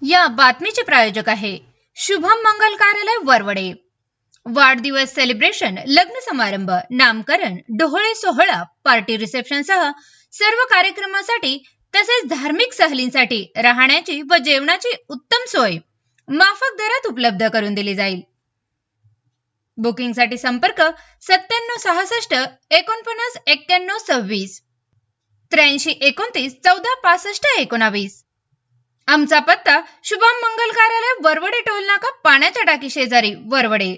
या बातमीचे प्रायोजक आहे शुभम मंगल कार्यालय वरवडे। वाढदिवस सेलिब्रेशन, लग्न समारंभ, नामकरण, डोहाळे सोहळा, पार्टी रिसेप्शन सह सर्व कार्यक्रमासाठी तसेच धार्मिक सहलींसाठी राहण्याची व जेवणाची उत्तम सोय माफक दरात उपलब्ध करून दिली जाईल। बुकिंगसाठी संपर्क 9766 49 91 26 83 29 14 65 19। आमचा पत्ता शुभम मंगल कार्यालय वरवडे टोल नाका पाण्याच्या टाकी शेजारी वरवडे।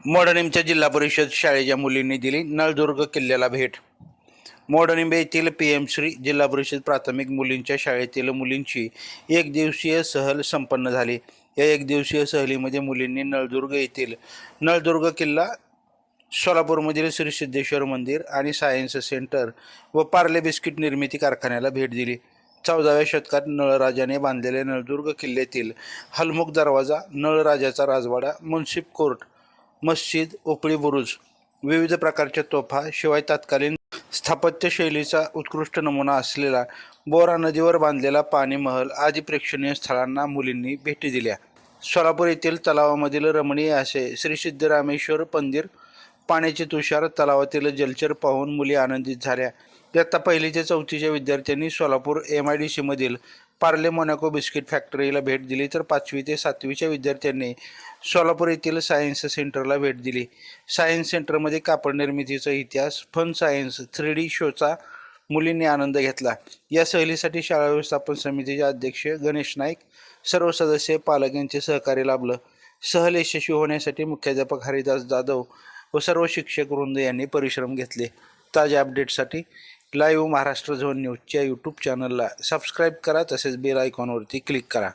मोडणीमच्या जिल्हा परिषद शाळेच्या मुलींनी दिली नळदुर्ग किल्ल्याला भेट। मोडणीम येथील पीएमश्री जिल्हा परिषद प्राथमिक मुलींच्या शाळेतील मुलींची एक दिवसीय सहल संपन्न झाली। या एक दिवसीय सहलीमध्ये मुलींनी नळदुर्ग येथील नळदुर्ग किल्ला, सोलापूरमधील श्री सिद्धेश्वर मंदिर आणि सायन्स सेंटर व पार्ले बिस्किट निर्मिती कारखान्याला भेट दिली। 14व्या शतकात नळराजाने बांधलेल्या नळदुर्ग किल्ल्यातील हलमुख दरवाजा, नळराजाचा राजवाडा, मुन्सिफ कोर्ट, मस्जिद, उपळी बुरुज, विविध प्रकारच्या तोफा, शिवाय तत्कालीन स्थापत्य शैलीचा उत्कृष्ट नमुना असलेला बोरा नदीवर बांधलेला पाणी महल आदी प्रेक्षणीय स्थळांना मुलींनी भेटी दिल्या। सोलापूर येथील तलावामधील रमणीय असे श्री सिद्धरामेश्वर मंदिर, पाण्याचे तुषार, तलावातील जलचर पाहून मुली आनंदित झाल्या। इयत्ता 1ली ते 4थीच्या विद्यार्थ्यांनी सोलापूर MIDC मधील पार्ले मोनॅको बिस्किट फॅक्टरीला भेट दिली, तर 5वी ते 7वीच्या विद्यार्थ्यांनी सोलापूर येथील सायन्स सेंटरला भेट दिली। सायन्स सेंटरमध्ये कापड निर्मितीचा इतिहास, फन सायन्स 3D शोचा मुलींनी आनंद घेतला। या सहलीसाठी शाळा व्यवस्थापन समितीचे अध्यक्ष गणेश नाईक, सर्व सदस्य, पालक यांचे सहकार्य लाभलं। सहल यशस्वी होण्यासाठी मुख्याध्यापक हरिदास जाधव व सर्व शिक्षक वृंद यांनी परिश्रम घेतले। ताज्या अपडेट्ससाठी लाईव्ह महाराष्ट्र झोन न्यूजच्या यूट्यूब चॅनलला सबस्क्राईब करा, तसेच बेल आयकॉनवरती क्लिक करा।